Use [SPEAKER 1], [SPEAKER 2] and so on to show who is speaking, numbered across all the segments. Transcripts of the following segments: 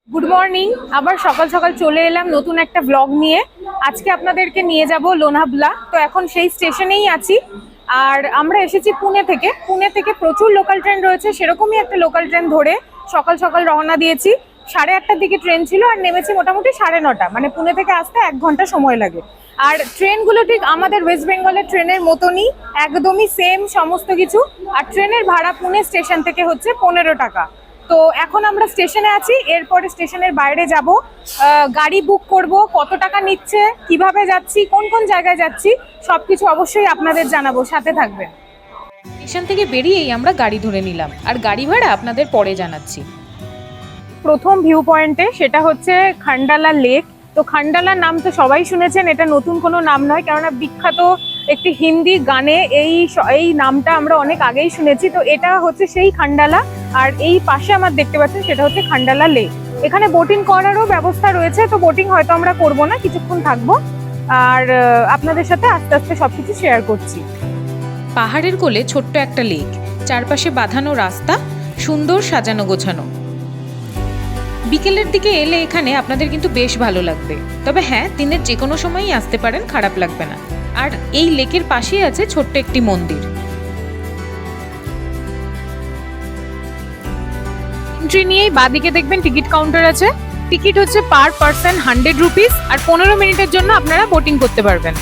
[SPEAKER 1] Good morning. আবার সকাল সকাল চলে এলাম নতুন একটা ব্লগ নিয়ে। আজকে আপনাদেরকে নিয়ে যাব লোনাভলা। তো এখন সেই স্টেশনেই আছি। আর আমরা এসেছি পুনে থেকে প্রচুর লোকাল ট্রেন রয়েছে, সেরকমই একটা লোকাল ট্রেন ধরে সকাল সকাল রওনা দিয়েছি। 8:30টার দিকে ট্রেন ছিল আর নেমেছি মোটামুটি 9:30। মানে পুনে থেকে আসতে 1 ঘন্টা সময় লাগে। আর ট্রেনগুলো ঠিক আমাদের ওয়েস্ট বেঙ্গলের ট্রেনের মতনই, একদমই সেম সমস্ত কিছু। আর ট্রেনের ভাড়া পুনে স্টেশন থেকে হচ্ছে 15 টাকা। তো এখন আমরা স্টেশনে আছি, এরপরে স্টেশনের বাইরে যাব, গাড়ি বুক করব, কত টাকা নিচ্ছে, কিভাবে যাচ্ছি, কোন কোন জায়গায় যাচ্ছি, সবকিছু অবশ্যই আপনাদের জানাবো, সাথে থাকবেন।
[SPEAKER 2] স্টেশন থেকে বেরিয়েই আমরা গাড়ি ধরে নিলাম, আর গাড়ি ভাড়া আপনাদের পরে জানাচ্ছি।
[SPEAKER 1] প্রথম ভিউ পয়েন্টে, সেটা হচ্ছে খান্ডালা লেক। তো খান্ডালার নাম তো সবাই শুনেছেন, এটা নতুন কোনো নাম নয়, কেননা বিখ্যাত একটি হিন্দি গানে এই নামটা আমরা অনেক আগেই শুনেছি। তো এটা হচ্ছে সেই খান্ডালা। আর এই পাশে আমার দেখতে পাচ্ছেন সেটা হচ্ছে খান্ডালা লেক। এখানে বোটিং করারও ব্যবস্থা রয়েছে, তো বোটিং হয়তো আমরা করব না, কিছুক্ষণ থাকবো আর আপনাদের সাথে আস্তে আস্তে সবকিছু শেয়ার করছি।
[SPEAKER 2] পাহাড়ের কোলে ছোট্ট একটা লেক, চারপাশে বাঁধানো রাস্তা, সুন্দর সাজানো গোছানো। বিকেলের দিকে এলে এখানে আপনাদের কিন্তু বেশ ভালো লাগবে। তবে হ্যাঁ, দিনের যে কোনো সময়ই আসতে পারেন, খারাপ লাগবে না। আর এই লেকের পাশেই আছে ছোট্ট একটি মন্দির।
[SPEAKER 1] এন্ট্রি নিয়েই বাঁদিকে দেখবেন টিকিট কাউন্টার আছে। টিকিট হচ্ছে পার পারসন 100 রুপিস, আর 15 মিনিটের জন্য আপনারা বোটিং করতে পারবেন।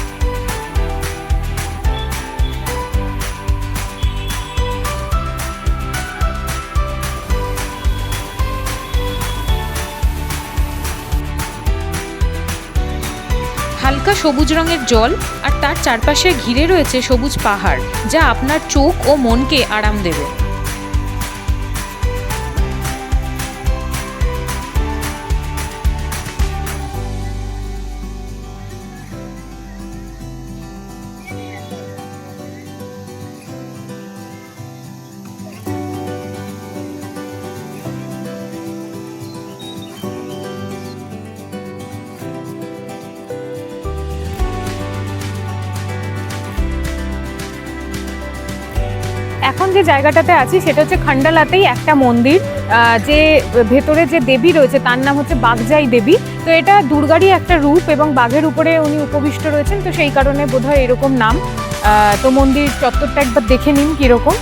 [SPEAKER 2] হালকা সবুজ রঙের জল, আর তার চারপাশে ঘিরে রয়েছে সবুজ পাহাড়, যা আপনার চোখ ও মনকে আরাম দেবে।
[SPEAKER 1] এখন যে জায়গাটাতে আছি সেটা হচ্ছে খান্ডালাতেই একটা মন্দির, যে ভেতরে যে দেবী রয়েছে তার নাম হচ্ছে বাগজাই দেবী। তো এটা দুর্গারই একটা রূপ এবং বাঘের উপরে উনি উপবিষ্ট রয়েছেন, তো সেই কারণে বোধহয় এরকম নাম। তো মন্দির চত্বরটা একবার দেখে নিন কিরকম।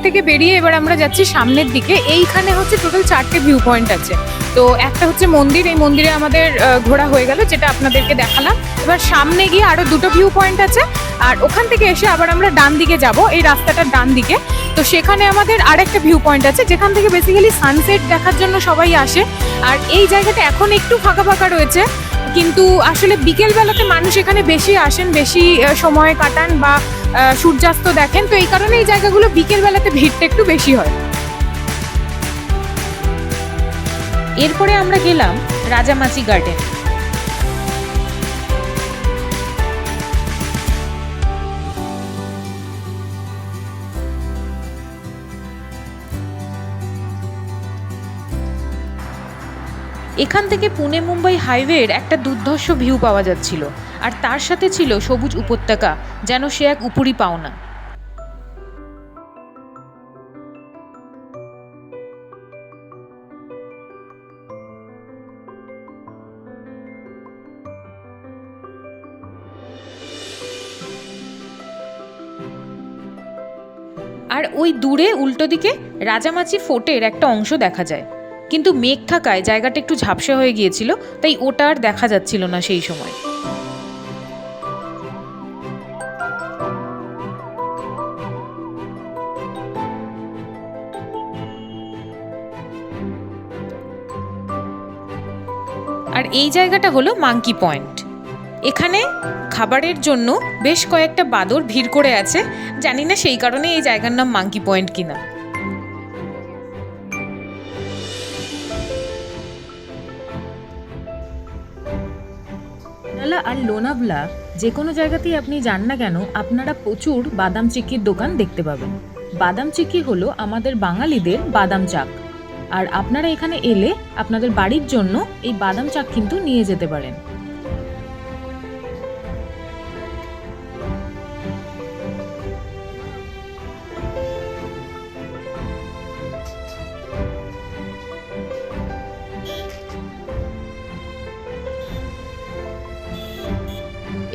[SPEAKER 1] থেকে বেরিয়ে এবার আমরা যাচ্ছি সামনের দিকে। এইখানে হচ্ছে টোটাল 4টে ভিউ পয়েন্ট আছে। তো একটা হচ্ছে মন্দির, এই মন্দিরে আমাদের ঘোরা হয়ে গেল, যেটা আপনাদেরকে দেখালাম। এবার সামনে গিয়ে আরো 2টো ভিউ পয়েন্ট আছে, আর ওখান থেকে এসে আবার আমরা ডান দিকে যাব, এই রাস্তাটার ডান দিকে। তো সেখানে আমাদের আরেকটা ভিউ পয়েন্ট আছে, যেখান থেকে বেসিক্যালি সানসেট দেখার জন্য সবাই আসে। আর এই জায়গাটা এখন একটু ফাঁকা ফাঁকা রয়েছে, কিন্তু আসলে বিকেল বেলাতে মানুষ এখানে বেশি আসেন, বেশি সময় কাটান বা সূর্যাস্ত দেখেন। তো এই কারণে এই জায়গাগুলো বিকেল বেলাতে ভিড়টা একটু বেশি হয়।
[SPEAKER 2] এরপরে আমরা গেলাম রাজামাচি গার্ডেন। এখান থেকে পুনে মুম্বাই হাইওয়ের একটা দুর্ধর্ষ ভিউ পাওয়া যাচ্ছিল, আর তার সাথে ছিল সবুজ উপত্যকা, যেন সে এক উপরি পাওনা। আর ওই দূরে উল্টো দিকে রাজামাচি ফোর্টের একটা অংশ দেখা যায়, কিন্তু মেঘ থাকায় জায়গাটা একটু ঝাপসা হয়ে গিয়েছিল, তাই ওটা আর দেখা যাচ্ছিল না সেই সময়। আর এই জায়গাটা হলো মাঙ্কি পয়েন্ট। এখানে খাবারের জন্য বেশ কয়েকটা বাঁদর ভিড় করে আছে, জানি না সেই কারণে এই জায়গার নাম মাঙ্কি পয়েন্ট কিনা। বাংলা আর লোনাভলা যে কোনো জায়গাতেই আপনি যান না কেন আপনারা প্রচুর বাদাম চিক্কির দোকান দেখতে পাবেন। বাদাম চিক্কি হলো আমাদের বাঙালিদের বাদাম চাক, আর আপনারা এখানে এলে আপনাদের বাড়ির জন্য এই বাদাম চাক কিন্তু নিয়ে যেতে পারেন।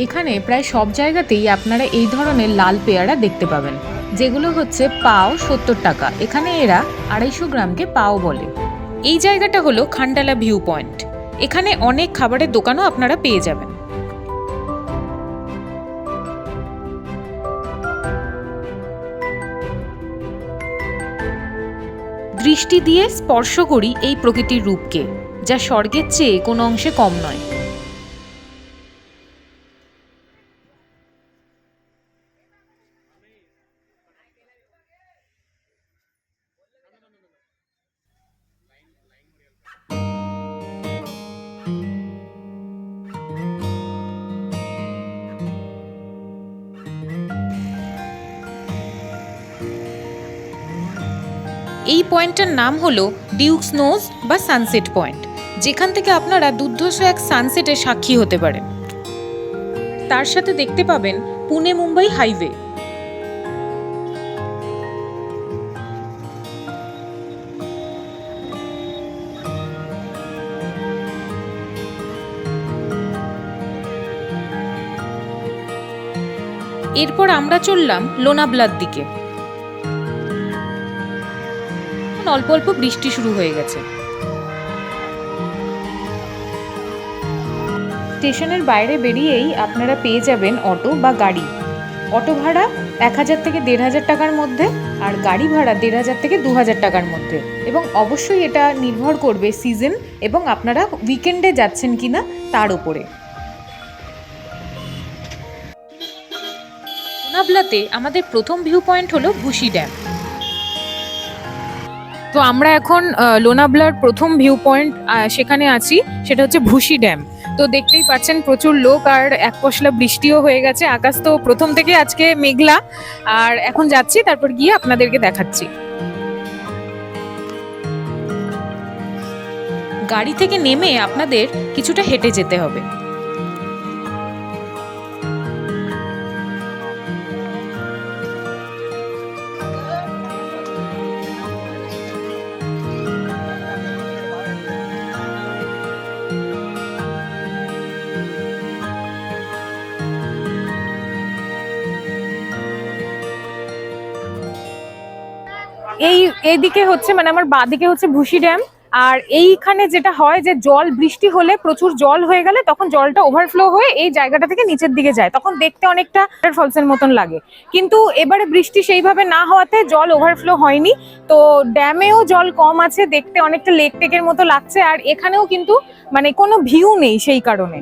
[SPEAKER 2] এখানে প্রায় সব জায়গাতেই আপনারা এই ধরনের লাল পেয়ারা দেখতে পাবেন, যেগুলো হচ্ছে পাও 70 টাকা। এখানে এরা 250 গ্রামকে পাও বলে। এই জায়গাটা হলো খান্ডালা ভিউ পয়েন্ট। এখানে অনেক খাবারের দোকানও আপনারা পেয়ে যাবেন। দৃষ্টি দিয়ে স্পর্শ করি এই প্রকৃতির রূপকে, যা স্বর্গের চেয়ে কোনো অংশে কম নয়। এই পয়েন্টটার নাম হলো ডিউকস নোজ বা সানসেট পয়েন্ট, যেখান থেকে আপনারা দুর্ধর্ষ এক সানসেটের সাক্ষী হতে পারেন। তার সাথে দেখতে পাবেন পুনে মুম্বাই হাইওয়ে। এরপর আমরা চললাম লোনাভলার দিকে। অল্প অল্প বৃষ্টি শুরু হয়ে গেছে। স্টেশনের বাইরে বেরিয়েই আপনারা পেয়ে যাবেন অটো বা গাড়ি। অটো ভাড়া 1000 থেকে 1500 টাকার মধ্যে, আর গাড়ি ভাড়া 1500 থেকে 2000 টাকার মধ্যে। এবং অবশ্যই এটা নির্ভর করবে সিজন এবং আপনারা উইকেন্ডে যাচ্ছেন কিনা তার উপরে। লোনাভলাতে আমাদের প্রথম ভিউ পয়েন্ট হলো ভুসি ড্যাম। তো আমরা এখন লোনাভলার প্রথম ভিউ পয়েন্ট সেখানে আছি, সেটা হচ্ছে ভুসি ড্যাম। তো দেখতেই পাচ্ছেন প্রচুর লোক, আর এক পশলা বৃষ্টিও হয়ে গেছে। আকাশ তো প্রথম থেকে আজকে মেঘলা। আর এখন যাচ্ছি, তারপর গিয়ে আপনাদেরকে দেখাচ্ছি। গাড়ি থেকে নেমে আপনাদের কিছুটা হেঁটে যেতে হবে। এইদিকে হচ্ছে মানে আমার বাঁদিকে হচ্ছে ভুসি ড্যাম। আর এইখানে যেটা হয় যে জল বৃষ্টি হলে প্রচুর জল হয়ে গেলে তখন জলটা ওভারফ্লো হয়ে এই জায়গাটা থেকে নিচের দিকে যায়, তখন দেখতে অনেকটা ফলসের মতন লাগে। কিন্তু এবারে বৃষ্টি সেইভাবে না হওয়াতে জল ওভারফ্লো হয়নি, তো ড্যামেও জল কম আছে, দেখতে অনেকটা লেক টেকের মতো লাগছে। আর এখানেও কিন্তু মানে কোনো ভিউ নেই, সেই কারণে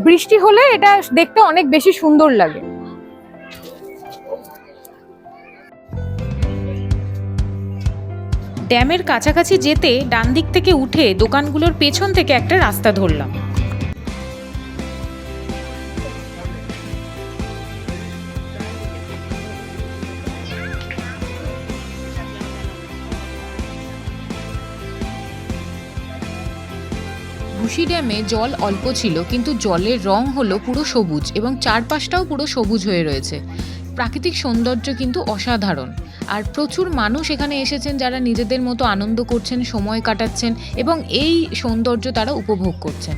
[SPEAKER 2] বৃষ্টি হলে এটা দেখতে অনেক বেশি সুন্দর লাগে। ড্যামের কাছাকাছি যেতে ডান দিক থেকে উঠে দোকানগুলোর পেছন থেকে একটা রাস্তা ধরলাম। ভুসি ড্যামে জল অল্প ছিল, কিন্তু জলের রং হলো পুরো সবুজ এবং চারপাশটাও পুরো সবুজ হয়ে রয়েছে। প্রাকৃতিক সৌন্দর্য কিন্তু অসাধারণ। আর প্রচুর মানুষ এখানে এসেছেন যারা নিজেদের মতো আনন্দ করছেন, সময় কাটাচ্ছেন এবং এই সৌন্দর্য তারা উপভোগ করছেন।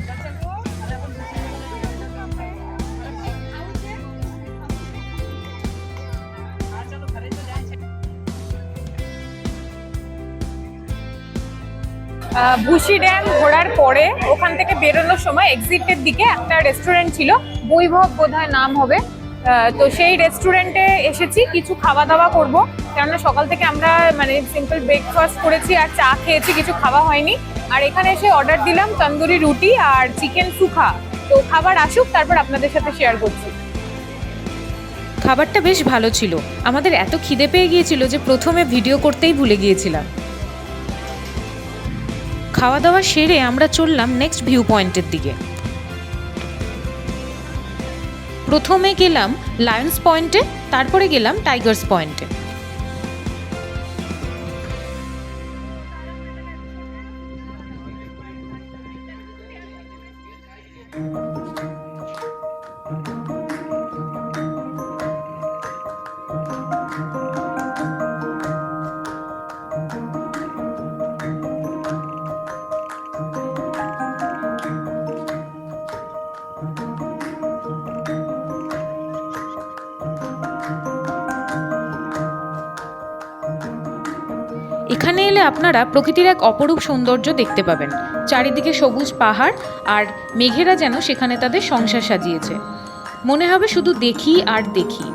[SPEAKER 2] ভুসি ড্যাম ঘোরার পরে ওখান থেকে বেরোনোর সময় এক্সিটের দিকে একটা রেস্টুরেন্ট ছিল, বৈভব বোধহয় নাম হবে। তো সেই রেস্টুরেন্টে এসেছি কিছু খাওয়া দাওয়া করবো, কেননা সকাল থেকে আমরা মানে সিম্পল ব্রেকফাস্ট করেছি আর চা খেয়েছি, কিছু খাওয়া হয়নি। আর এখানে এসে অর্ডার দিলাম তন্দুরি রুটি আর চিকেন সুখা। তো খাবার আসুক, তারপর আপনাদের সাথে শেয়ার করছি। খাবারটা বেশ ভালো ছিল। আমাদের এত খিদে পেয়ে গিয়েছিল যে প্রথমে ভিডিও করতেই ভুলে গিয়েছিলাম। খাওয়া দাওয়া সেরে আমরা চললাম নেক্সট ভিউ পয়েন্টের দিকে। প্রথমে গেলাম লায়ন্স পয়েন্টে, তারপরে গেলাম টাইগার্স পয়েন্টে। এখানে এলে আপনারা প্রকৃতির এক অপরূপ সৌন্দর্য দেখতে পাবেন। চারিদিকে সবুজ পাহাড়, আর মেঘেরা যেন সেখানে তাদের সংসার সাজিয়েছে। মনে হবে শুধু দেখি আর দেখি।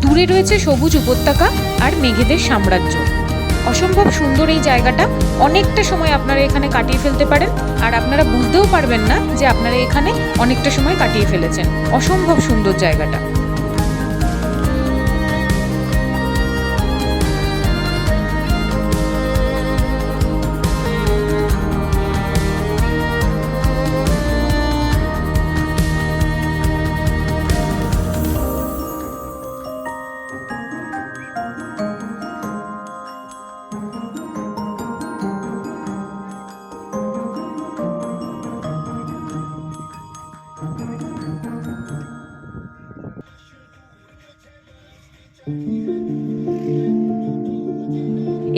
[SPEAKER 2] দূরে রয়েছে সবুজ উপত্যকা আর মেঘেদের সাম্রাজ্য। অসম্ভব সুন্দর এই জায়গাটা। অনেকটা সময় আপনারা এখানে কাটিয়ে ফেলতে পারেন, আর আপনারা বুঝতেও পারবেন না যে আপনারা এখানে অনেকটা সময় কাটিয়ে ফেলেছেন। অসম্ভব সুন্দর জায়গাটা।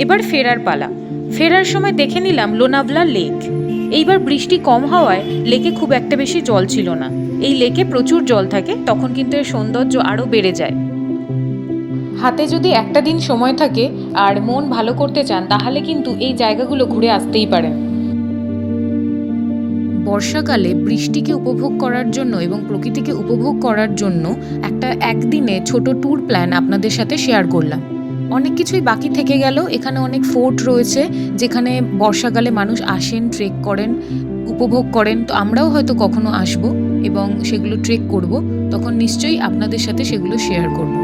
[SPEAKER 2] এবার ফেরার পালা। ফেরার সময় দেখে নিলাম লোনাভলা লেক। এইবার বৃষ্টি কম হওয়ায় লেকে খুব একটা বেশি জল ছিল না। এই লেকে প্রচুর জল থাকে, তখন কিন্তু এর সৌন্দর্য আরও বেড়ে যায়। হাতে যদি একটা দিন সময় থাকে আর মন ভালো করতে চান, তাহলে কিন্তু এই জায়গাগুলো ঘুরে আসতেই পারেন। বর্ষাকালে বৃষ্টিকে উপভোগ করার জন্য এবং প্রকৃতিকে উপভোগ করার জন্য একটা একদিনে ছোট ট্যুর প্ল্যান আপনাদের সাথে শেয়ার করলাম। অনেক কিছুই বাকি থেকে গেল। এখানে অনেক ফোর্ট রয়েছে যেখানে বর্ষাকালে মানুষ আসেন, ট্রেক করেন, উপভোগ করেন। তো আমরাও হয়তো কখনো আসব এবং সেগুলো ট্রেক করব, তখন নিশ্চয়ই আপনাদের সাথে সেগুলো শেয়ার করব।